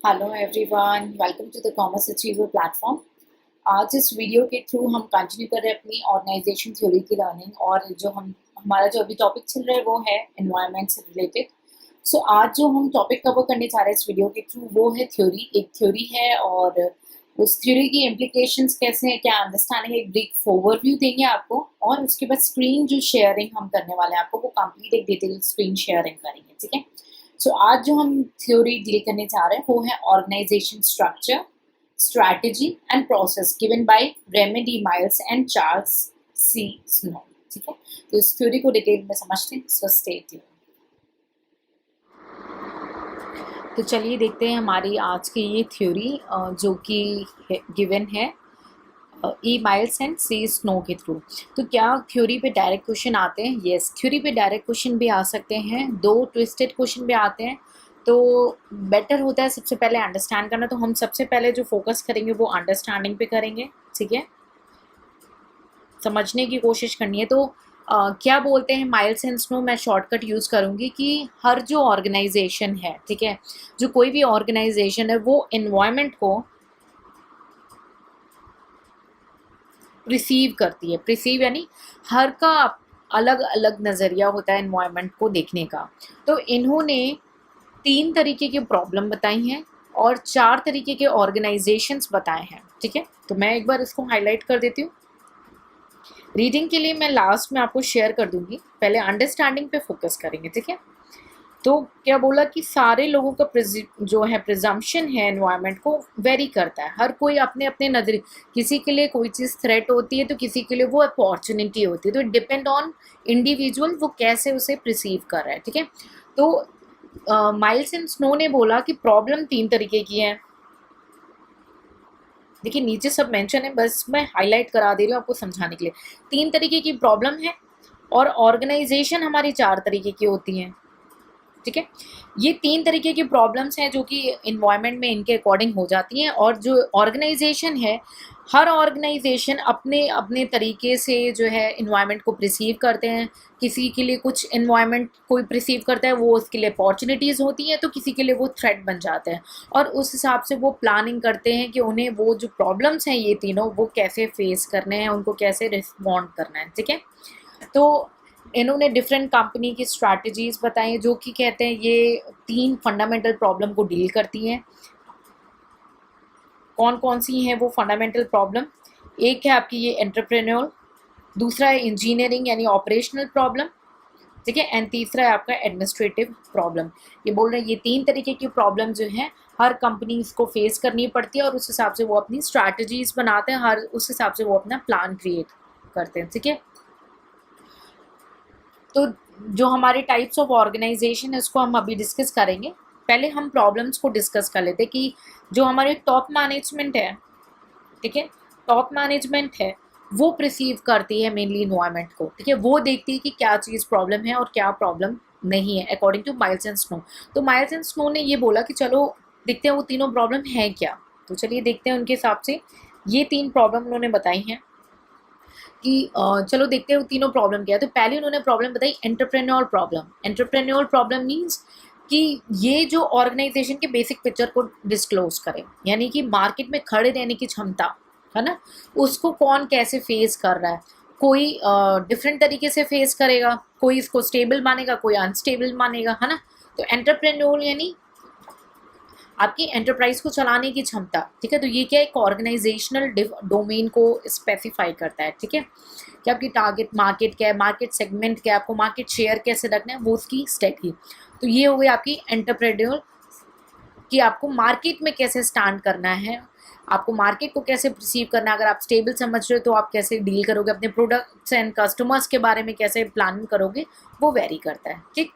Hello everyone, welcome to the commerce achiever platform. आज इस video के थ्रू हम कंटिन्यू कर रहे हैं अपनी ऑर्गेनाइजेशन थ्योरी की लर्निंग। और जो हमारा जो अभी टॉपिक चल रहा है वो है एनवायरनमेंट से रिलेटेड। सो आज जो हम टॉपिक कवर करने जा रहे हैं इस वीडियो के थ्रू वो है थ्योरी। एक थ्योरी है और उस थ्योरी की इम्प्लीकेशंस कैसे हैं, क्या अंडरस्टैंडिंग, एक ब्रीफ ओवरव्यू देंगे आपको। और उसके बाद स्क्रीन जो शेयरिंग हम करने वाले हैं आपको, वो कंप्लीट एक डिटेल स्क्रीन शेयरिंग करेंगे, ठीक है। सो आज जो हम थ्योरी डील करने जा रहे हैं वो है organisation structure, strategy and process given by Raymond Miles and Charles C Snow, ठीक है। तो इस थ्योरी को डिटेल में समझते हैं, सो स्टे ट्यून्ड। तो चलिए देखते हैं हमारी आज की ये थ्योरी जो कि गिवन है ई माइल्स एंड सी स्नो के थ्रू। तो क्या थ्योरी पे डायरेक्ट क्वेश्चन आते हैं? यस, थ्योरी पे डायरेक्ट क्वेश्चन भी आ सकते हैं, दो ट्विस्टेड क्वेश्चन भी आते हैं। तो बेटर होता है सबसे पहले अंडरस्टैंड करना। तो हम सबसे पहले जो फोकस करेंगे वो अंडरस्टैंडिंग पे करेंगे, ठीक है। समझने की कोशिश करनी है। तो क्या बोलते हैं माइल्स एंड स्नो, मैं शॉर्टकट यूज़ करूँगी कि हर जो ऑर्गेनाइजेशन है, ठीक है, जो कोई भी ऑर्गेनाइजेशन है वो इन्वायरमेंट को रिसीव करती है। प्रिसीव यानी हर का अलग अलग नज़रिया होता है एनवायरनमेंट को देखने का। तो इन्होंने 3 तरीके की प्रॉब्लम बताई हैं और 4 तरीके के ऑर्गेनाइजेशंस बताए हैं, ठीक है। तो मैं एक बार इसको हाईलाइट कर देती हूँ। रीडिंग के लिए मैं लास्ट में आपको शेयर कर दूंगी, पहले अंडरस्टैंडिंग पे फोकस करेंगे, ठीक है। तो क्या बोला कि सारे लोगों का जो है प्रिजम्पशन है एनवायरनमेंट को वेरी करता है। हर कोई अपने अपने नजरिए, किसी के लिए कोई चीज़ थ्रेट होती है तो किसी के लिए वो अपॉर्चुनिटी होती है। तो डिपेंड ऑन इंडिविजुअल वो कैसे उसे प्रिसीव कर रहा है, ठीक है। तो माइल्स एंड स्नो ने बोला कि प्रॉब्लम 3 तरीके की है। देखिए नीचे सब मेंशन है, बस मैं हाईलाइट करा दे रही हूँ आपको समझाने के लिए। 3 तरीके की प्रॉब्लम है और ऑर्गेनाइजेशन हमारी 4 तरीके की होती हैं, ठीक है। ये 3 तरीके की प्रॉब्लम्स हैं जो कि इन्वायरमेंट में इनके अकॉर्डिंग हो जाती हैं। और जो ऑर्गेनाइजेशन है, हर ऑर्गेनाइजेशन अपने अपने तरीके से जो है इन्वायरमेंट को प्रिसीव करते हैं। किसी के लिए कुछ इन्वायरमेंट कोई प्रिसीव करता है वो उसके लिए अपॉर्चुनिटीज़ होती हैं, तो किसी के लिए वो थ्रेट बन जाते हैं। और उस हिसाब से वो प्लानिंग करते हैं कि उन्हें वो जो प्रॉब्लम्स हैं ये तीनों वो कैसे फेस करने हैं, उनको कैसे रिस्पॉन्ड करना है, ठीक है। तो इन्होंने डिफरेंट कंपनी की स्ट्रैटेजीज बताई जो कि कहते हैं ये 3 फंडामेंटल प्रॉब्लम को डील करती हैं। कौन कौन सी हैं वो फंडामेंटल प्रॉब्लम? एक है आपकी ये एंटरप्रेन्योर, दूसरा है इंजीनियरिंग यानी ऑपरेशनल प्रॉब्लम, ठीक है, एंड तीसरा है आपका एडमिनिस्ट्रेटिव प्रॉब्लम। ये बोल रहे हैं ये 3 तरीके की प्रॉब्लम जो है हर कंपनी को फेस करनी पड़ती है और उस हिसाब से वो अपनी स्ट्रैटेजीज बनाते हैं, हर उस हिसाब से वो अपना प्लान क्रिएट करते हैं, ठीक है। तो जो हमारे टाइप्स ऑफ ऑर्गेनाइजेशन है उसको हम अभी डिस्कस करेंगे। पहले हम प्रॉब्लम्स को डिस्कस कर लेते हैं कि जो हमारे टॉप मैनेजमेंट है, ठीक है, टॉप मैनेजमेंट है वो प्रिसीव करती है मेनली इन्वायरमेंट को, ठीक है। वो देखती है कि क्या चीज़ प्रॉब्लम है और क्या प्रॉब्लम नहीं है according two miles and snow. तो माइल्स एंड स्नो ने ये बोला कि चलो देखते हैं वो तीनों प्रॉब्लम है क्या। तो चलिए देखते हैं उनके हिसाब से ये 3 प्रॉब्लम उन्होंने बताई हैं कि चलो देखते हैं वो तीनों प्रॉब्लम क्या है। तो पहले उन्होंने प्रॉब्लम बताई entrepreneur problem. Entrepreneur problem means कि ये जो ऑर्गेनाइजेशन के बेसिक पिक्चर को डिस्क्लोज करे, यानी कि मार्केट में खड़े रहने की क्षमता है ना, उसको कौन कैसे फेस कर रहा है। कोई डिफरेंट तरीके से फेस करेगा, कोई इसको स्टेबल मानेगा, कोई अनस्टेबल मानेगा, है ना। तो एंटरप्रेन्योर यानी आपकी एंटरप्राइज को चलाने की क्षमता, ठीक है। तो ये क्या एक ऑर्गेनाइजेशनल डोमेन को स्पेसिफाई करता है, ठीक है, कि आपकी टारगेट मार्केट क्या है, मार्केट सेगमेंट क्या है, आपको मार्केट शेयर कैसे रखना है, वो उसकी स्ट्रेटजी। तो ये हो गई आपकी एंटरप्रेन्योर कि आपको मार्केट में कैसे स्टैंड करना है, आपको मार्केट को कैसे परसीव करना है। अगर आप स्टेबल समझ रहे हो तो आप कैसे डील करोगे, अपने प्रोडक्ट्स एंड कस्टमर्स के बारे में कैसे प्लान करोगे, वो वेरी करता है, ठीक।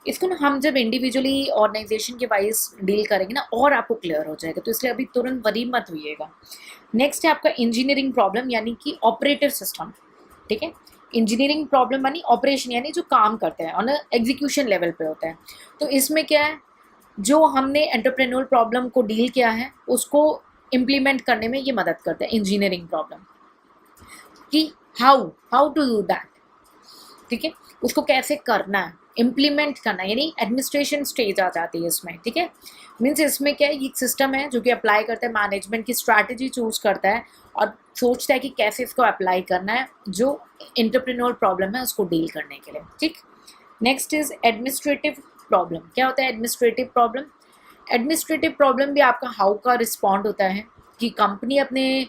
इसको ना हम जब इंडिविजुअली ऑर्गेनाइजेशन के वाइज डील करेंगे ना और आपको क्लियर हो जाएगा, तो इसलिए अभी तुरंत वरी मत होइएगा। नेक्स्ट है आपका इंजीनियरिंग प्रॉब्लम यानी कि ऑपरेटिव सिस्टम, ठीक है। इंजीनियरिंग प्रॉब्लम यानी ऑपरेशन यानी जो काम करते हैं ऑन एग्जीक्यूशन लेवल पे होता है। तो इसमें क्या है, जो हमने एंटरप्रेन्योर प्रॉब्लम को डील किया है उसको इम्प्लीमेंट करने में ये मदद करता है इंजीनियरिंग प्रॉब्लम, कि how how to do that, ठीक है, उसको कैसे करना है। इम्प्लीमेंट करना, यानी एडमिनिस्ट्रेशन स्टेज आ जाती है इसमें, ठीक है। मीन्स इसमें क्या है, ये सिस्टम है जो कि अप्लाई करता है, मैनेजमेंट की स्ट्रैटेजी चूज करता है और सोचता है कि कैसे इसको अप्लाई करना है जो एंटरप्रेन्योर प्रॉब्लम है उसको डील करने के लिए, ठीक। Next is administrative problem. क्या होता है एडमिनिस्ट्रेटिव प्रॉब्लम? एडमिनिस्ट्रेटिव प्रॉब्लम भी आपका हाउ का रिस्पॉन्ड होता है कि कंपनी अपने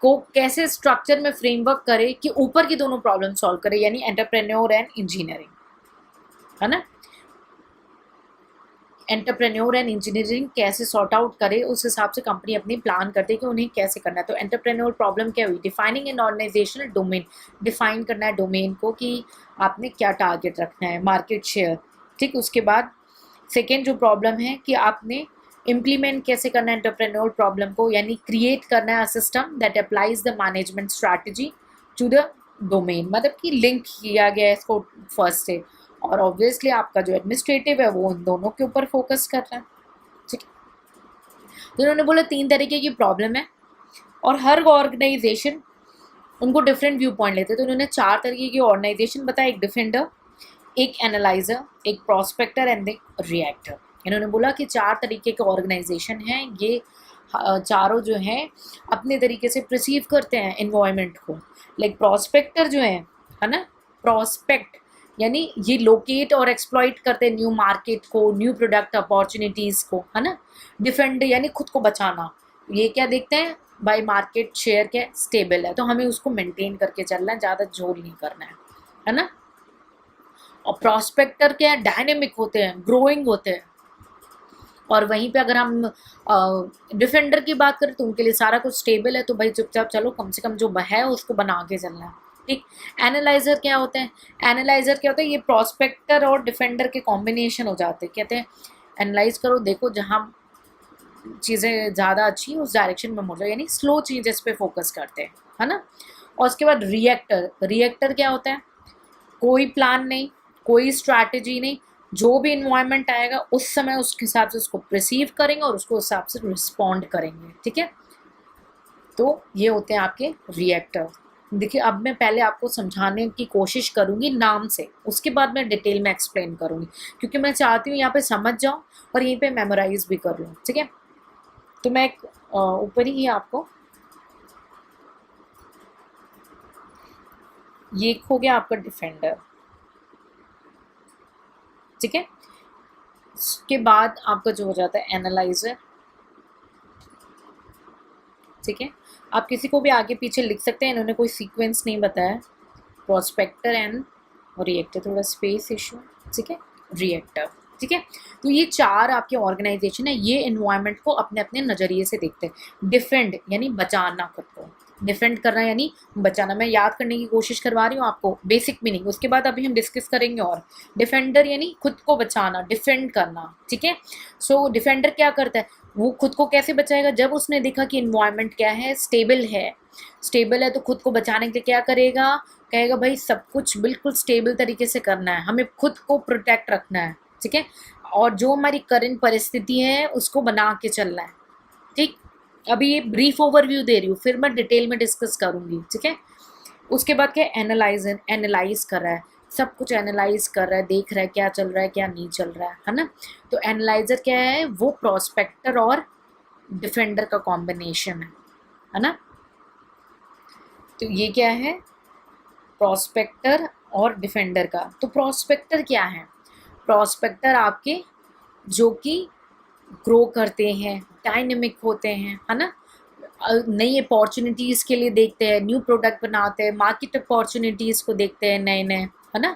को कैसे स्ट्रक्चर में फ्रेमवर्क करे कि ऊपर की दोनों प्रॉब्लम सॉल्व करे, यानी एंटरप्रेन्योर एंड इंजीनियरिंग, है ना। एंटरप्रेन्योर एंड इंजीनियरिंग कैसे सॉर्ट आउट करे, उस हिसाब से कंपनी अपनी प्लान करती है कि उन्हें कैसे करना है। तो एंटरप्रेन्योर प्रॉब्लम क्या हुई? Defining an organisational domain, define करना है डोमेन को कि आपने क्या टारगेट रखना है, मार्केट शेयर, ठीक। उसके बाद सेकेंड जो प्रॉब्लम है कि आपने इम्प्लीमेंट कैसे करना है एंटरप्रेन्योर प्रॉब्लम को, यानी क्रिएट करना है system that applies the management strategy to the domain, मतलब कि लिंक किया गया है इसको फर्स्ट से। और ऑब्वियसली आपका जो एडमिनिस्ट्रेटिव है वो उन दोनों के ऊपर फोकस कर रहा है, ठीक है। तो उन्होंने बोला 3 तरीके की प्रॉब्लम है और हर ऑर्गेनाइजेशन उनको डिफरेंट व्यू पॉइंट लेते हैं। तो उन्होंने 4 तरीके की ऑर्गेनाइजेशन बताया, एक डिफेंडर, एक एनालाइजर, एक प्रोस्पेक्टर एंड एक रिएक्टर। इन्होंने बोला कि 4 तरीके के ऑर्गेनाइजेशन हैं, ये चारों जो हैं अपने तरीके से परसीव करते हैं एनवायरनमेंट को। लाइक प्रोस्पेक्टर जो है ना, प्रोस्पेक्ट यानी ये लोकेट और एक्सप्लॉइट करते हैं न्यू मार्केट को, न्यू प्रोडक्ट अपॉर्चुनिटीज़ को, है ना। डिफेंड यानी खुद को बचाना, ये क्या देखते हैं भाई मार्केट शेयर क्या स्टेबल है तो हमें उसको मेंटेन करके चलना है, ज़्यादा जोर नहीं करना है ना। और प्रोस्पेक्टर क्या है, डायनेमिक होते हैं, ग्रोइंग होते हैं। और वहीं पे अगर हम डिफेंडर की बात करें तो उनके लिए सारा कुछ स्टेबल है, तो भाई चुपचाप चलो, कम से कम जो है उसको बना के चलना है, ठीक। एनालाइजर क्या होते हैं? एनालाइजर क्या होता है? ये प्रोस्पेक्टर और डिफेंडर के कॉम्बिनेशन हो जाते हैं। कहते हैं एनालाइज करो, देखो जहाँ चीज़ें ज़्यादा अच्छी उस डायरेक्शन में मुड़ जाओ, यानी स्लो चेंजेस पे फोकस करते हैं, है ना। और उसके बाद रिएक्टर, रिएक्टर क्या होता है? कोई प्लान नहीं, कोई स्ट्रैटेजी नहीं, जो भी इन्वायरमेंट आएगा उस समय उसके हिसाब से उसको परसीव करेंगे और उसको हिसाब से रिस्पॉन्ड करेंगे, ठीक है। तो ये होते हैं आपके रिएक्टर। देखिए अब मैं पहले आपको समझाने की कोशिश करूंगी नाम से, उसके बाद मैं डिटेल में एक्सप्लेन करूंगी, क्योंकि मैं चाहती हूँ यहाँ पे समझ जाऊँ और यहीं पे मेमोराइज भी कर लूँ, ठीक है। तो मैं ऊपर ही आपको ये हो गया आपका डिफेंडर, ठीक है। उसके बाद आपका जो हो जाता है एनालाइजर, ठीक है। आप किसी को भी आगे पीछे लिख सकते हैं, इन्होंने कोई सीक्वेंस नहीं बताया। प्रोस्पेक्टर एंड रिएक्टर, थोड़ा स्पेस इशू, ठीक है, रिएक्टर, ठीक है। तो ये 4 आपके ऑर्गेनाइजेशन है, ये एनवायरनमेंट को अपने अपने नज़रिए से देखते हैं। डिफेंड यानी बचाना, खुद को डिफेंड करना यानी बचाना। मैं याद करने की कोशिश करवा रही हूँ आपको बेसिक मीनिंग, उसके बाद अभी हम डिस्कस करेंगे। और डिफेंडर यानी खुद को बचाना, डिफेंड करना, ठीक है। सो डिफेंडर क्या करता है, वो खुद को कैसे बचाएगा? जब उसने देखा कि इन्वायरमेंट क्या है, स्टेबल है, स्टेबल है तो खुद को बचाने के लिए क्या करेगा? कहेगा भाई सब कुछ बिल्कुल स्टेबल तरीके से करना है, हमें खुद को प्रोटेक्ट रखना है, ठीक है। और जो हमारी करंट परिस्थिति है उसको बना के चलना है, ठीक। अभी ये ब्रीफ ओवरव्यू दे रही हूँ, फिर मैं डिटेल में डिस्कस करूँगी, ठीक है। उसके बाद क्या, एनालाइजर, एनालाइज कर रहा है, सब कुछ एनालाइज कर रहा है, देख रहा है क्या चल रहा है क्या नहीं चल रहा है ना। तो एनालाइजर क्या है? वो प्रोस्पेक्टर और डिफेंडर का कॉम्बिनेशन है ना। तो ये क्या है? प्रोस्पेक्टर और डिफेंडर का। तो प्रोस्पेक्टर क्या है? प्रोस्पेक्टर आपके जो कि ग्रो करते हैं, डायनेमिक होते हैं, है ना। नई अपॉर्चुनिटीज़ के लिए देखते हैं, न्यू प्रोडक्ट बनाते हैं, मार्केट अपॉर्चुनिटीज़ को देखते हैं नए नए, है ना।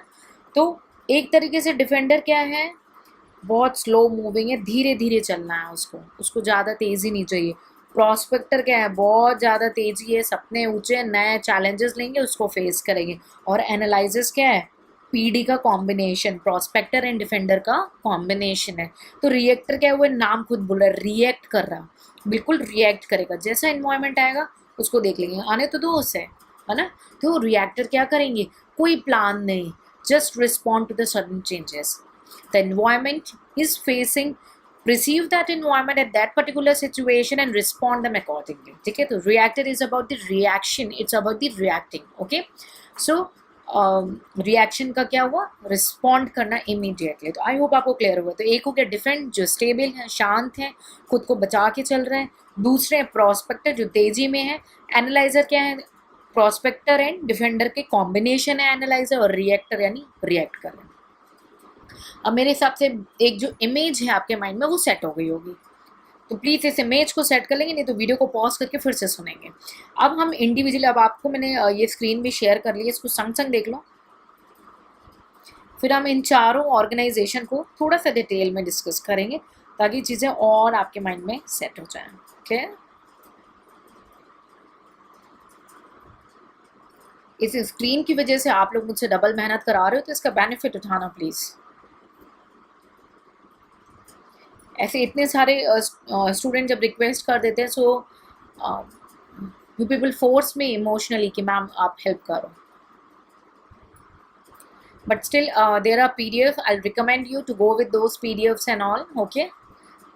तो एक तरीके से डिफेंडर क्या है? बहुत स्लो मूविंग है, धीरे धीरे चलना है उसको, उसको ज़्यादा तेज़ी नहीं चाहिए। प्रोस्पेक्टर क्या है? बहुत ज़्यादा तेज़ी है, सपने ऊंचे, नए चैलेंजेस लेंगे, उसको फेस करेंगे। और एनालाइजर्स क्या है? पीडी का कॉम्बिनेशन, प्रोस्पेक्टर एंड डिफेंडर का कॉम्बिनेशन है। तो रिएक्टर क्या है? वो नाम खुद बोल रहा है, रिएक्ट कर रहा, बिल्कुल रिएक्ट करेगा, जैसा इन्वायरमेंट आएगा उसको देख लेंगे, आने तो दो उसे, है ना। तो रिएक्टर क्या करेंगे? कोई प्लान नहीं, just respond to the sudden changes the environment is facing, perceive that environment at that particular situation and respond them accordingly, ठीक है। तो reactor is about the reaction, it's about the reacting, okay। So reaction का क्या हुआ, respond करना immediately. तो I hope आपको clear हुआ। तो एक हो गया डिफेंड जो स्टेबल है, शांत है, खुद को बचा के चल रहे हैं। दूसरे प्रोस्पेक्टर जो तेजी में है। एनालाइजर क्या है, प्रोस्पेक्टर एंड डिफेंडर के कॉम्बिनेशन है एनालाइजर, और रिएक्टर यानी रिएक्ट कर रहे हैं। अब मेरे हिसाब से एक जो इमेज है आपके माइंड में वो सेट हो गई होगी, तो प्लीज़ इस इमेज को सेट कर लेंगे, नहीं तो वीडियो को पॉज करके फिर से सुनेंगे। अब हम इंडिविजुअली, अब आपको मैंने ये स्क्रीन भी शेयर कर ली है, इसको संग संग देख लो। फिर हम इन चारों ऑर्गेनाइजेशन को थोड़ा सा डिटेल में डिस्कस करेंगे ताकि चीज़ें और आपके माइंड में सेट हो जाएं। ओके, इस स्क्रीन की वजह से आप लोग मुझसे डबल मेहनत करा रहे हो, तो इसका बेनिफिट उठाना प्लीज़। ऐसे इतने सारे स्टूडेंट जब रिक्वेस्ट कर देते हैं, सो यू पीपल फोर्स में इमोशनली कि मैम आप हेल्प करो, but still there are PDF, I recommend you to go with those PDFs and all. Okay,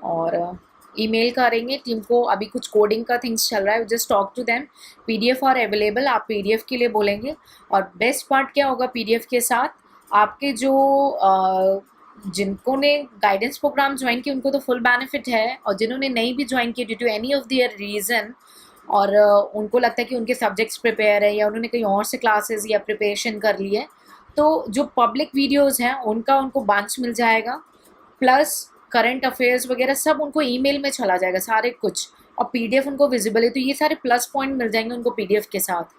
और ईमेल करेंगे टीम को, अभी कुछ कोडिंग का थिंग्स चल रहा है, just talk to them. PDF are available, आप PDF के लिए बोलेंगे। और बेस्ट पार्ट क्या होगा PDF के साथ, आपके जो जिनको ने गाइडेंस प्रोग्राम ज्वाइन किया उनको तो फुल बेनिफिट है, और जिन्होंने नहीं भी ज्वाइन किया due to any of their reason, और उनको लगता है कि उनके सब्जेक्ट्स प्रिपेयर है या उन्होंने कहीं और से क्लासेस या प्रिपरेशन कर ली है, तो जो पब्लिक वीडियोस हैं उनका उनको बंच मिल जाएगा, प्लस करंट अफेयर्स वगैरह सब उनको ईमेल में चला जाएगा सारे कुछ, और PDF उनको विजिबल है, तो ये सारे प्लस पॉइंट मिल जाएंगे उनको PDF के साथ।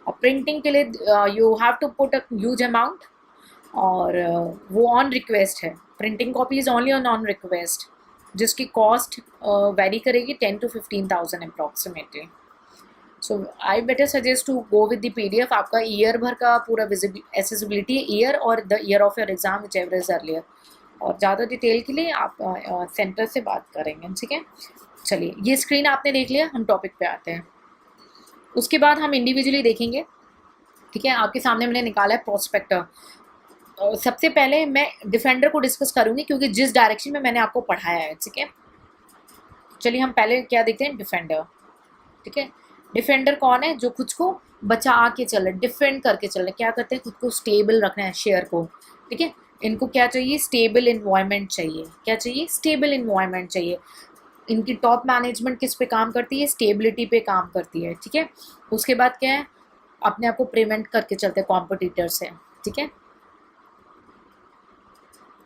और प्रिंटिंग के लिए you have to put a huge amount, और वो ऑन रिक्वेस्ट है। Printing copy is only on request, जिसकी कॉस्ट वेरी करेगी 10 to 15,000 अप्रॉक्सीमेटली। So I better suggest to go with the PDF। आपका ईयर भर का पूरा एसेसिबिलिटी है, ईयर और the year of your exam whichever is earlier. और ज़्यादा डिटेल के लिए आप सेंटर से बात करेंगे, ठीक है। चलिए, ये स्क्रीन आपने देख लिया, हम टॉपिक पे आते हैं। उसके बाद हम इंडिविजुअली देखेंगे, ठीक है। आपके सामने मैंने निकाला है प्रोस्पेक्टर। सबसे पहले मैं डिफेंडर को डिस्कस करूंगी क्योंकि जिस डायरेक्शन में मैंने आपको पढ़ाया है, ठीक है। चलिए हम पहले क्या देखते हैं, डिफेंडर, ठीक है। डिफेंडर कौन है, जो खुद को बचा के चल रहे, डिफेंड करके चल रहे, क्या करते हैं, खुद को स्टेबल रखना है, शेयर को, ठीक है। इनको क्या चाहिए, स्टेबल इन्वायरमेंट चाहिए। क्या चाहिए, स्टेबल इन्वायरमेंट चाहिए। इनकी टॉप मैनेजमेंट किस पे काम करती है, स्टेबिलिटी पे काम करती है, ठीक है। उसके बाद क्या है, अपने आप को प्रिवेंट करके चलते हैं कॉम्पिटिटर से, ठीक है,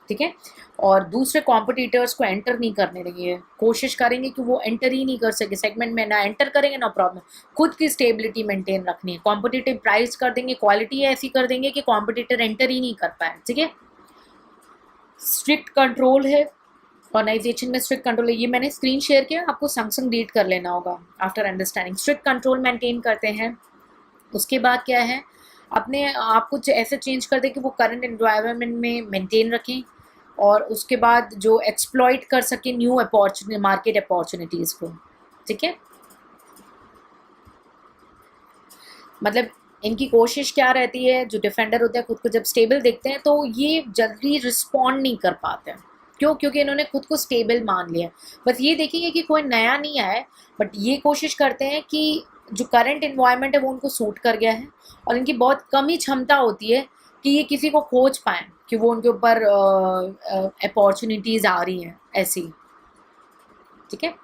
ठीक है। और दूसरे कॉम्पिटिटर्स को एंटर नहीं करने देंगे, कोशिश करेंगे कि वो एंटर ही नहीं कर सके सेगमेंट में, ना एंटर करेंगे ना प्रॉब्लम। खुद की स्टेबिलिटी मेंटेन रखनी है। कॉम्पिटिटिव प्राइस कर देंगे, क्वालिटी ऐसी कर देंगे कि कॉम्पिटिटर एंटर ही नहीं कर पाए, ठीक है। स्ट्रिक्ट कंट्रोल है, ऑर्गेनाइजेशन में स्ट्रिक्ट कंट्रोल है। ये मैंने स्क्रीन शेयर किया, आपको संग संग रीड कर लेना होगा after understanding. Strict control maintain करते हैं। उसके बाद क्या है, अपने आप कुछ ऐसे चेंज कर दें कि वो करंट एनवायरनमेंट में मेंटेन रखें, और उसके बाद जो एक्सप्लॉइट कर सके न्यू अपॉर्चुनिटी, मार्केट अपॉर्चुनिटीज़ को, ठीक है। मतलब इनकी कोशिश क्या रहती है, जो डिफेंडर होते हैं खुद को जब स्टेबल देखते हैं तो ये जल्दी रिस्पॉन्ड नहीं कर पाते हैं। क्यों, क्योंकि इन्होंने खुद को स्टेबल मान लिया। बस ये देखेंगे कि कोई नया नहीं आया, बट ये कोशिश करते हैं कि जो करंट इन्वायरमेंट है वो उनको सूट कर गया है, और इनकी बहुत कम ही क्षमता होती है कि ये किसी को खोज पाएँ कि वो उनके ऊपर अपॉर्चुनिटीज़ आ रही हैं ऐसी, ठीक है।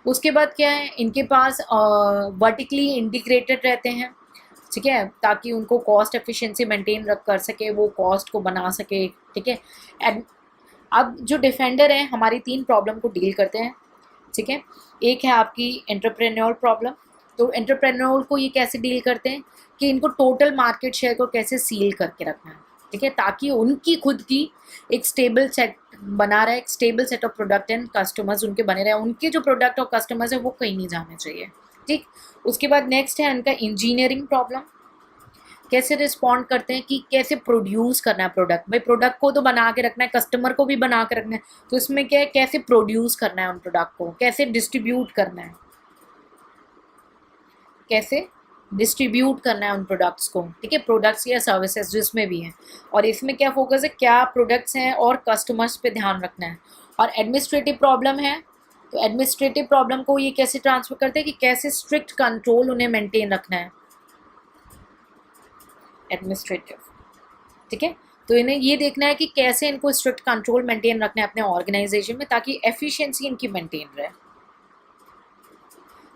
उसके बाद क्या है, इनके पास वर्टिकली इंटीग्रेटेड रहते हैं, ठीक है, ताकि उनको कॉस्ट एफिशिएंसी मेंटेन रख कर सके, वो कॉस्ट को बना सके, ठीक है। एंड अब जो डिफेंडर हैं हमारी 3 प्रॉब्लम को डील करते हैं, ठीक है। एक है आपकी एंटरप्रेन्योर प्रॉब्लम। तो एंटरप्रेन्योर को ये कैसे डील करते हैं कि इनको टोटल मार्केट शेयर को कैसे सील करके रखना है, ठीक है, ताकि उनकी खुद की एक स्टेबल सेट बना रहे, एक stable set of product and customers उनके बने रहे, उनके जो प्रोडक्ट और कस्टमर्स है वो कहीं नहीं जाने चाहिए, ठीक। उसके बाद नेक्स्ट है उनका इंजीनियरिंग प्रॉब्लम। कैसे रिस्पॉन्ड करते हैं कि कैसे प्रोड्यूस करना है प्रोडक्ट। भाई प्रोडक्ट को तो बना के रखना है, कस्टमर को भी बना के रखना है, तो इसमें क्या है, कैसे प्रोड्यूस करना है उन प्रोडक्ट को, कैसे डिस्ट्रीब्यूट करना है, कैसे डिस्ट्रीब्यूट करना है उन प्रोडक्ट्स को, ठीक है, प्रोडक्ट्स या सर्विसेज जिसमें भी हैं। और इसमें क्या फोकस है, क्या प्रोडक्ट्स हैं और कस्टमर्स पे ध्यान रखना है। और एडमिनिस्ट्रेटिव प्रॉब्लम है, तो एडमिनिस्ट्रेटिव प्रॉब्लम को ये कैसे ट्रांसफर करते हैं कि कैसे स्ट्रिक्ट कंट्रोल उन्हें मेंटेन रखना है, एडमिनिस्ट्रेटिव, ठीक है। तो इन्हें ये देखना है कि कैसे इनको स्ट्रिक्ट कंट्रोल मेंटेन रखना है अपने ऑर्गेनाइजेशन में ताकि एफिशिएंसी इनकी मेंटेन रहे।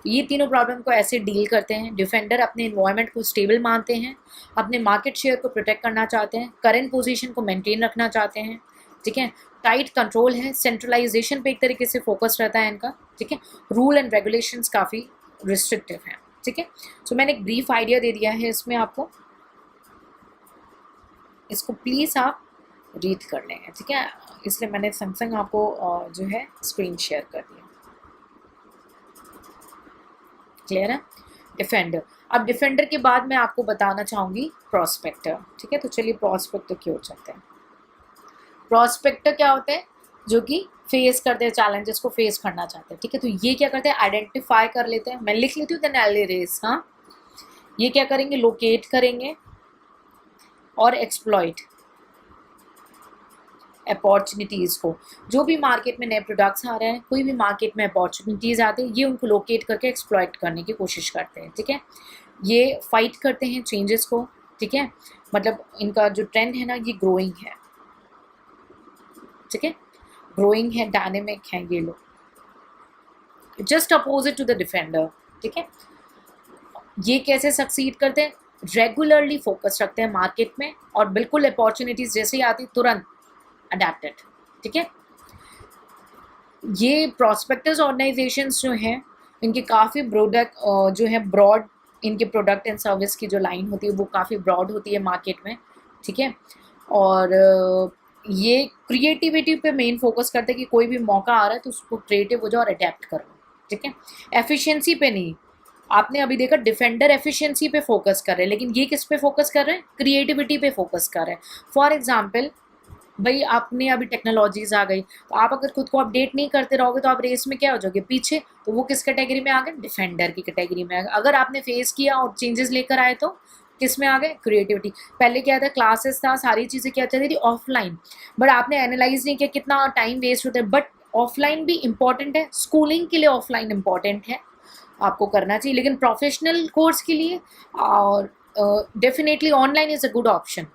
ये तीनों प्रॉब्लम को ऐसे डील करते हैं। डिफेंडर अपने इन्वायरमेंट को स्टेबल मानते हैं, अपने मार्केट शेयर को प्रोटेक्ट करना चाहते हैं, करंट पोजीशन को मेंटेन रखना चाहते हैं, ठीक है। टाइट कंट्रोल है, सेंट्रलाइजेशन पे एक तरीके से फोकस रहता है इनका, ठीक है। रूल एंड रेगुलेशंस काफ़ी रिस्ट्रिक्टिव हैं, ठीक है। सो मैंने एक ब्रीफ आइडिया दे दिया है इसमें आपको, इसको प्लीज़ आप रीड कर लें, ठीक है। इसलिए मैंने सैमसंग आपको जो है स्क्रीन शेयर कर दिया। क्लियर है। डिफेंडर, अब डिफेंडर के बाद मैं आपको बताना चाहूँगी प्रोस्पेक्टर, ठीक है। तो चलिए प्रोस्पेक्टर क्यों हो जाते हैं। प्रोस्पेक्टर क्या होते हैं, जो कि फेस करते हैं चैलेंजेस को फेस करना चाहते हैं, ठीक है। तो ये क्या करते हैं, आइडेंटिफाई कर लेते हैं। मैं लिख लेती हूँ देन आई विल रेज। हाँ, ये क्या करेंगे, लोकेट करेंगे और एक्सप्लॉइट अपॉर्चुनिटीज़ को। जो भी मार्केट में नए प्रोडक्ट्स आ रहे हैं, कोई भी मार्केट में अपॉर्चुनिटीज़ आते हैं, ये उनको लोकेट करके एक्सप्लॉइट करने की कोशिश करते हैं, ठीक है। ये फाइट करते हैं चेंजेस को, ठीक है। मतलब इनका जो ट्रेंड है ना, ये ग्रोइंग है, ठीक है, ग्रोइंग है, डायनेमिक है ये लोग, just opposite to the defender, ठीक है। ये कैसे सक्सीड करते हैं, रेगुलरली फोकस रखते हैं मार्केट में और बिल्कुल अपॉर्चुनिटीज़ जैसे ही आती तुरंत अडेप्टेड, ठीक है। ये प्रोस्पेक्टर्स ऑर्गेनाइजेशंस जो हैं, इनके काफ़ी प्रोडक्ट जो है ब्रॉड, इनके प्रोडक्ट एंड सर्विस की जो लाइन होती है वो काफ़ी ब्रॉड होती है मार्केट में, ठीक है। और ये क्रिएटिविटी पे मेन फोकस करते हैं कि कोई भी मौका आ रहा है तो उसको क्रिएटिव हो जाओ और अडेप्ट करो, ठीक है। एफिशिएंसी पे नहीं, आपने अभी देखा डिफेंडर एफिशिएंसी पे फोकस कर रहे हैं, लेकिन ये किस पे फोकस कर रहे हैं, क्रिएटिविटी पे फोकस कर रहे हैं। फॉर एग्जाम्पल, भाई आपने अभी टेक्नोलॉजीज आ गई, तो आप अगर खुद को अपडेट नहीं करते रहोगे तो आप रेस में क्या हो जाओगे, पीछे। तो वो किस कैटेगरी में आ गए, डिफेंडर की कैटेगरी में आ गए। अगर आपने फेस किया और चेंजेस लेकर आए तो किस में आ गए, क्रिएटिविटी। पहले क्या था, क्लासेस था, सारी चीज़ें क्या चलती थी ऑफलाइन, बट आपने एनालाइज नहीं किया कितना टाइम वेस्ट होता है। बट ऑफलाइन भी इंपॉर्टेंट है, स्कूलिंग के लिए ऑफलाइन इंपॉर्टेंट है, आपको करना चाहिए, लेकिन प्रोफेशनल कोर्स के लिए और definitely online is a good option.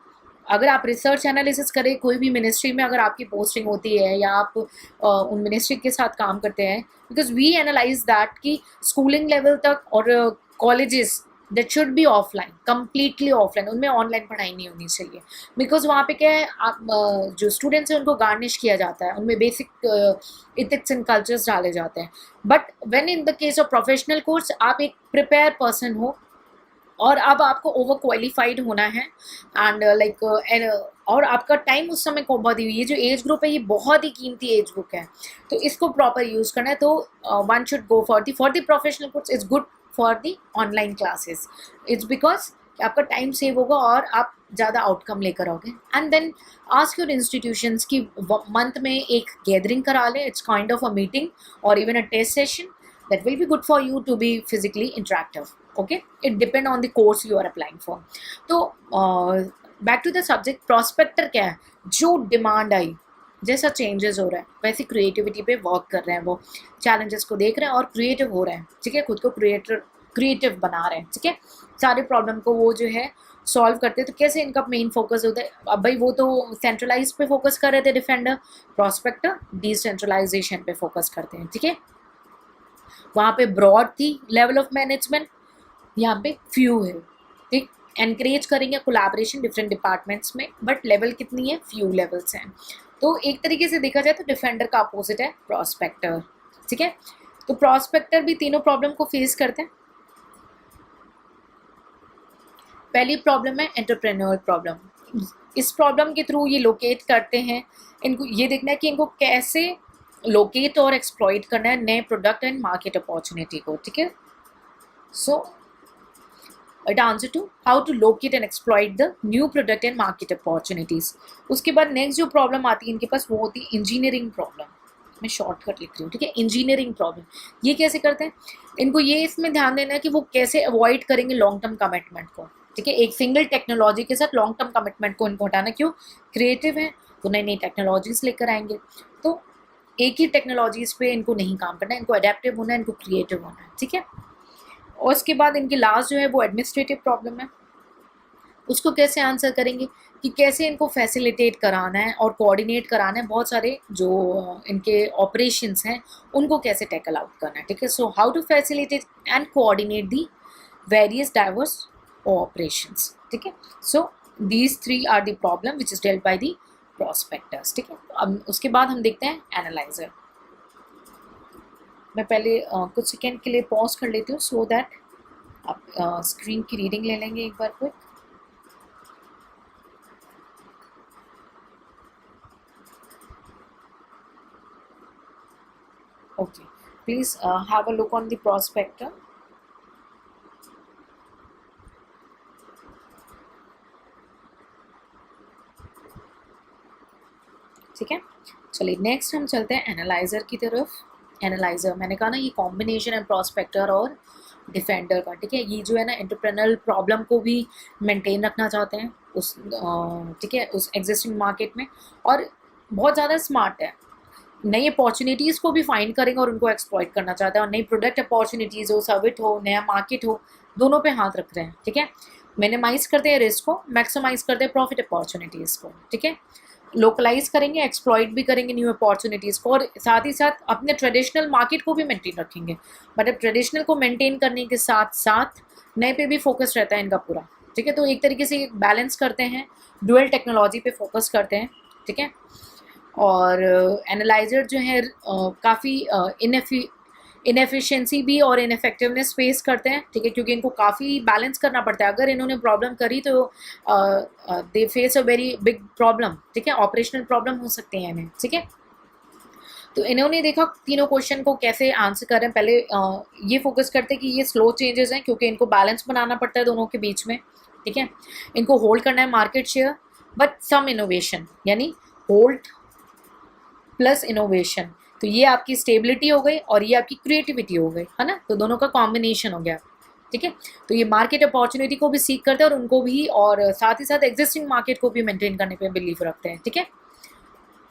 अगर आप रिसर्च एनालिसिस करें, कोई भी मिनिस्ट्री में अगर आपकी पोस्टिंग होती है या आप उन मिनिस्ट्री के साथ काम करते हैं, बिकॉज वी एनालाइज दैट कि स्कूलिंग लेवल तक और colleges that should be offline, completely offline, उनमें ऑनलाइन पढ़ाई नहीं होनी चाहिए। बिकॉज वहाँ पे क्या है, आप जो स्टूडेंट्स हैं उनको गार्निश किया जाता है, उनमें बेसिक इथिक्स एंड कल्चर्स डाले जाते हैं। But when in the case of professional course, आप एक प्रिपेयर पर्सन हो और अब आपको ओवर क्वालिफाइड होना है एंड और आपका टाइम उस समय को बहुत ही, ये जो एज ग्रुप है ये बहुत ही कीमती एज ग्रुप है, तो इसको प्रॉपर यूज़ करना है। तो one should go for the professional course is good for the online classes. It's because आपका टाइम सेव होगा और आप ज़्यादा आउटकम लेकर आओगे। And then ask your institutions की मंथ में एक गैदरिंग करा लें, it's kind of a meeting और even a test session that will be good for you to be physically interactive. Okay, it depend on the course you are applying for. तो back to the subject, prospector क्या है, जो demand आई, जैसा changes हो रहा है वैसे creativity पे वर्क कर रहे हैं, वो चैलेंजेस को देख रहे हैं और क्रिएटिव हो रहे हैं, ठीक है, खुद को क्रिएटिव बना रहे हैं, ठीक है, सारे प्रॉब्लम को वो जो है सॉल्व करते हैं। तो कैसे इनका मेन फोकस होता है, अब भाई वो तो सेंट्रलाइज पे फोकस कर रहे थे डिफेंडर, प्रोस्पेक्टर डिसेंट्रलाइजेशन पे फोकस करते हैं, ठीक है। वहाँ पे ब्रॉड थी लेवल ऑफ मैनेजमेंट, यहाँ पे फ्यू है, ठीक। एनकरेज करेंगे कोलैबोरेशन डिफरेंट डिपार्टमेंट्स में, बट लेवल कितनी है, फ्यू लेवल्स हैं। तो एक तरीके से देखा जाए तो डिफेंडर का अपोजिट है प्रोस्पेक्टर, ठीक है। तो प्रोस्पेक्टर भी तीनों प्रॉब्लम को फेस करते हैं। पहली प्रॉब्लम है एंटरप्रेन्योर प्रॉब्लम। इस प्रॉब्लम के थ्रू ये लोकेट करते हैं, इनको ये देखना है कि इनको कैसे लोकेट और एक्सप्लॉइट करना है नए प्रोडक्ट एंड मार्केट अपॉर्चुनिटी को, ठीक है। So it answer to how to locate and exploit the new product and market opportunities. उसके बाद नेक्स्ट जो प्रॉब्लम आती है इनके पास वो होती है इंजीनियरिंग प्रॉब्लम। मैं शॉर्टकट लिख रही हूँ, ठीक है। इंजीनियरिंग प्रॉब्लम ये कैसे करते हैं, इनको ये इसमें ध्यान देना है कि वो कैसे अवॉइड करेंगे लॉन्ग टर्म कमिटमेंट को, ठीक है। एक सिंगल टेक्नोलॉजी के साथ लॉन्ग टर्म कमिटमेंट को इनको हटाना, क्यों, क्रिएटिव है तो नई नई टेक्नोलॉजीज लेकर आएंगे, तो एक ही टेक्नोलॉजीज़ पे इनको नहीं काम करना है, इनको अडेप्टिव होना है, इनको क्रिएटिव होना है, ठीक है। और उसके बाद इनकी लास्ट जो है वो एडमिनिस्ट्रेटिव प्रॉब्लम है। उसको कैसे आंसर करेंगे कि कैसे इनको फैसिलिटेट कराना है और कोऑर्डिनेट कराना है, बहुत सारे जो इनके ऑपरेशंस हैं उनको कैसे टैकल आउट करना है, ठीक है। So how to facilitate and coordinate the various diverse operations, ठीक है। So these three are the problem which is dealt by the prospectors, ठीक है। अब उसके बाद हम देखते हैं एनालाइजर। मैं पहले कुछ सेकेंड के लिए पॉज कर लेती हूँ सो दैट आप स्क्रीन की रीडिंग ले लेंगे एक बार quick. Okay, please have a look on the prospector. ठीक है, चलिए नेक्स्ट हम चलते हैं एनालाइजर की तरफ। एनालाइजर मैंने कहा ना ये कॉम्बिनेशन है प्रॉस्पेक्टर और डिफेंडर का, ठीक है। ये जो है ना एंटरप्रेन्योरल प्रॉब्लम को भी मेंटेन रखना चाहते हैं उस ठीक है उस एग्जिस्टिंग मार्केट में, और बहुत ज़्यादा स्मार्ट है, नई अपॉर्चुनिटीज़ को भी फाइंड करेंगे और उनको एक्सप्लॉइट करना चाहते हैं, और नई प्रोडक्ट अपॉर्चुनिटीज़ हो, सर्विस हो, नया मार्केट हो, दोनों पे हाथ रख रहे हैं, ठीक है। मिनिमाइज करते हैं रिस्क को, मैक्सिमाइज करते हैं प्रॉफिट अपॉर्चुनिटीज़ को, ठीक है। लोकलाइज करेंगे, एक्सप्लॉइट भी करेंगे न्यू अपॉर्चुनिटीज़ को, और साथ ही साथ अपने ट्रेडिशनल मार्केट को भी मेंटेन रखेंगे। बट अब ट्रेडिशनल को मेंटेन करने के साथ साथ नए पे भी फोकस रहता है इनका पूरा, ठीक है। तो एक तरीके से बैलेंस करते हैं, डुअल टेक्नोलॉजी पे फोकस करते हैं, ठीक है। और एनालाइजर जो है काफ़ी इनएफिशिएंसी भी और इनफेक्टिवनेस फेस करते हैं, ठीक है, क्योंकि इनको काफ़ी बैलेंस करना पड़ता है। अगर इन्होंने प्रॉब्लम करी तो they face a very big problem, ठीक है, ऑपरेशनल प्रॉब्लम हो सकते हैं इन्हें, ठीक है। तो इन्होंने देखा तीनों क्वेश्चन को कैसे आंसर कर रहे हैं। पहले ये फोकस करते हैं कि ये स्लो चेंजेस हैं, क्योंकि इनको बैलेंस बनाना पड़ता है दोनों के बीच में, ठीक है। इनको होल्ड करना है market share but some innovation, यानी होल्ड प्लस इनोवेशन। तो ये आपकी स्टेबिलिटी हो गई और ये आपकी क्रिएटिविटी हो गई, है ना। तो दोनों का कॉम्बिनेशन हो गया, ठीक है। तो ये मार्केट अपॉर्चुनिटी को भी सीख करते हैं और उनको भी, और साथ ही साथ एग्जिस्टिंग मार्केट को भी मेंटेन करने पे बिलीव रखते हैं, ठीक है।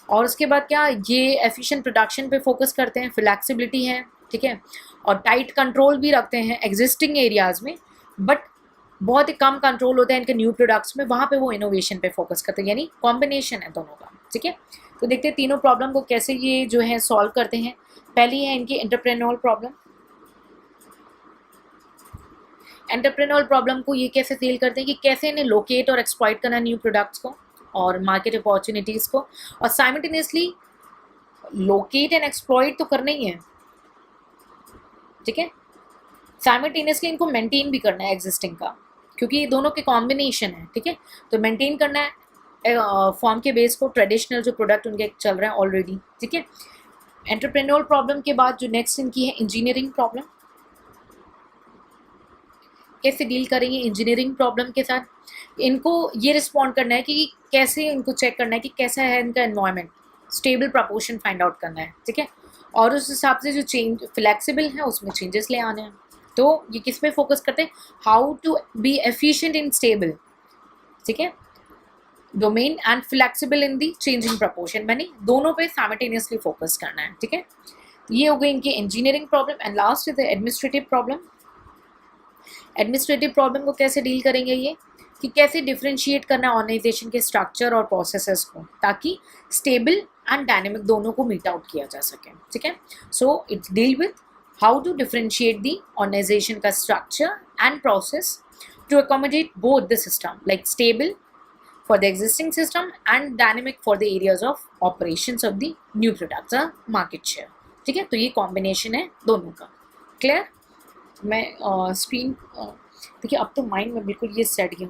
और उसके बाद क्या, ये एफिशिएंट प्रोडक्शन पे फोकस करते हैं, फ्लेक्सिबिलिटी है, ठीक है, और टाइट कंट्रोल भी रखते हैं एग्जिस्टिंग एरियाज़ में, बट बहुत ही कम कंट्रोल होता है इनके न्यू प्रोडक्ट्स में, वहाँ पे वो इनोवेशन पे फोकस करते हैं, यानी कॉम्बिनेशन है दोनों का, ठीक है। तो देखते हैं तीनों प्रॉब्लम को कैसे ये जो है सॉल्व करते हैं। पहली है इनकी एंटरप्रेन्योरल प्रॉब्लम। एंटरप्रेन्योरल प्रॉब्लम को ये कैसे डील करते हैं कि कैसे इन्हें लोकेट और एक्सप्लॉइट करना न्यू प्रोडक्ट्स को और मार्केट अपॉर्चुनिटीज़ को, और साइमल्टेनियसली लोकेट एंड एक्सप्लॉइट तो करना ही है, ठीक है। साइमल्टेनियसली इनको मेंटेन भी करना है एग्जिस्टिंग का, क्योंकि ये दोनों के कॉम्बिनेशन है, ठीक है। तो मेंटेन करना है फॉर्म के बेस को, ट्रेडिशनल जो प्रोडक्ट उनके चल रहे हैं ऑलरेडी, ठीक है। एंटरप्रेन्योरल प्रॉब्लम के बाद जो नेक्स्ट इनकी है इंजीनियरिंग प्रॉब्लम। कैसे डील करेंगे इंजीनियरिंग प्रॉब्लम के साथ, इनको ये रिस्पॉन्ड करना है कि कैसे इनको चेक करना है कि कैसा है इनका environment, stable proportion find out करना है, ठीक है। और उस हिसाब से जो चेंज फ्लेक्सिबल है उसमें चेंजेस ले आने हैं। तो ये किस पे फोकस करते हैं, how to be efficient in stable, ठीक है, domain and flexible in the changing proportion, मैंने दोनों पे साइमल्टेनियसली फोकस करना है, ठीक है। ये हो गई इनकी engineering problem. And last is the administrative problem. Administrative problem को कैसे डील करेंगे ये, कि कैसे डिफ्रेंशिएट करना है ऑर्गेनाइजेशन के स्ट्रक्चर और प्रोसेसेस को, ताकि स्टेबल एंड डायनेमिक दोनों को मीट आउट किया जा सके, ठीक है। So it's deal with how to differentiate the organisation का structure and process to accommodate both the system, like stable for the existing system and dynamic for the areas of operations of the new products or market share, ठीक है। तो ये combination है दोनों का। Clear. मैं screen देखिए, अब तो माइंड में बिल्कुल ये सेट गया।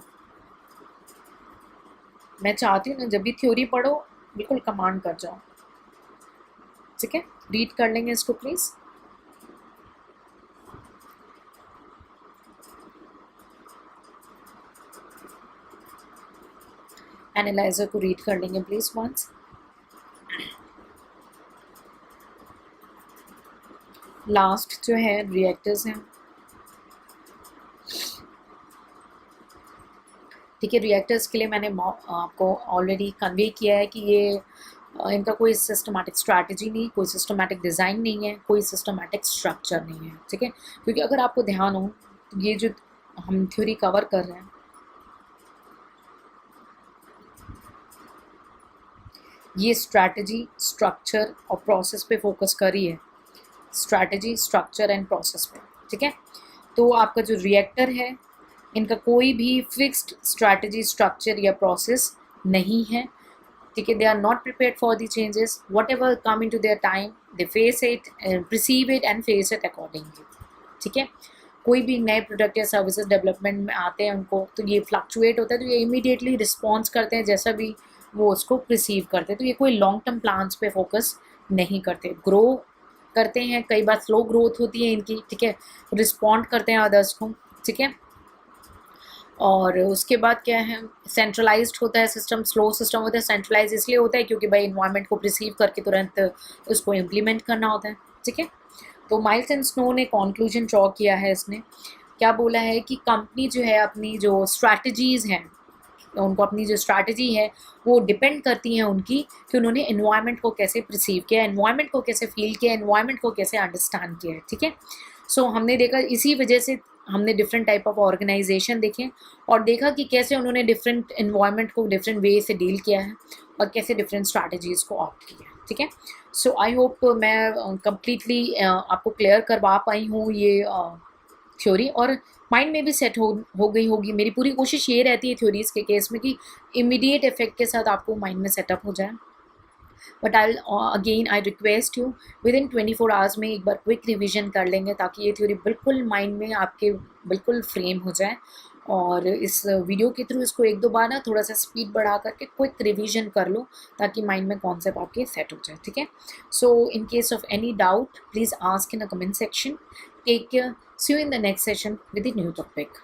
मैं चाहती हूँ ना जब भी थ्योरी पढ़ो बिल्कुल कमांड कर जाओ, ठीक है। रीड कर लेंगे इसको प्लीज़। एनालाइजर को रीड कर लेंगे प्लीज वंस। लास्ट जो है रिएक्टर्स हैं, ठीक है। रिएक्टर्स के लिए मैंने आपको ऑलरेडी कन्वे किया है कि ये इनका कोई सिस्टमैटिक स्ट्रैटेजी नहीं, कोई सिस्टमैटिक डिज़ाइन नहीं है, कोई सिस्टमैटिक स्ट्रक्चर नहीं है, ठीक है। क्योंकि अगर आपको ध्यान हो, ये जो हम थ्योरी कवर कर रहे हैं ये स्ट्रैटेजी, स्ट्रक्चर और प्रोसेस पे फोकस कर रही है, स्ट्रैटेजी, स्ट्रक्चर एंड प्रोसेस पे, ठीक है। तो आपका जो रिएक्टर है, इनका कोई भी फिक्स्ड स्ट्रैटेजी, स्ट्रक्चर या प्रोसेस नहीं है, ठीक है। They are not prepared for the changes, whatever come into their time they face it, perceive it and face it accordingly, ठीक है। कोई भी नए प्रोडक्ट या सर्विसेज डेवलपमेंट में आते हैं उनको, तो ये फ्लक्चुएट होता है, तो ये इमीडिएटली रिस्पॉन्स करते हैं जैसा भी वो उसको रिसीव करते हैं। तो ये कोई लॉन्ग टर्म प्लान्स पे फोकस नहीं करते, ग्रो करते हैं, कई बार स्लो ग्रोथ होती है इनकी, ठीक है, रिस्पॉन्ड करते हैं अदर्स को, ठीक है। और उसके बाद क्या है, सेंट्रलाइज्ड होता है सिस्टम, स्लो सिस्टम होता है। सेंट्रलाइज इसलिए होता है क्योंकि भाई इन्वायरमेंट को रिसीव करके तुरंत उसको इम्प्लीमेंट करना होता है, ठीक है। तो माइल्स एंड स्नो ने कॉन्क्लूजन ड्रॉ किया है, इसने क्या बोला है कि कंपनी जो है अपनी जो स्ट्रैटेजीज़ हैं, उनको अपनी जो स्ट्रैटेजी है वो डिपेंड करती हैं उनकी कि उन्होंने एनवायरनमेंट को कैसे परसीव किया, एनवायरनमेंट को कैसे फील किया, एनवायरनमेंट को कैसे अंडरस्टैंड किया है, ठीक है। सो हमने देखा, इसी वजह से हमने डिफरेंट टाइप ऑफ ऑर्गेनाइजेशन देखे और देखा कि कैसे उन्होंने डिफरेंट एनवायरनमेंट को डिफरेंट वे से डील किया है और कैसे डिफरेंट स्ट्रैटेजीज़ को ऑप्ट किया है, ठीक है। सो आई होप मैं कम्प्लीटली आपको क्लियर करवा पाई हूँ ये थ्योरी, और माइंड में भी सेट हो गई होगी। मेरी पूरी कोशिश ये रहती है थ्योरीज़ के केस में कि इमीडिएट इफेक्ट के साथ आपको माइंड में सेटअप हो जाए। But I request you with in 24 hours में एक बार क्विक रिवीजन कर लेंगे ताकि ये थ्योरी बिल्कुल माइंड में आपके बिल्कुल फ्रेम हो जाए। और इस वीडियो के थ्रू इसको एक दो बार ना थोड़ा सा स्पीड बढ़ा करके क्विक रिवीजन कर लो ताकि माइंड में कॉन्सेप्ट आपके सेट हो जाए, ठीक है। So in case of any doubt please ask in a comment section. Take care, see you in the next session with the new topic.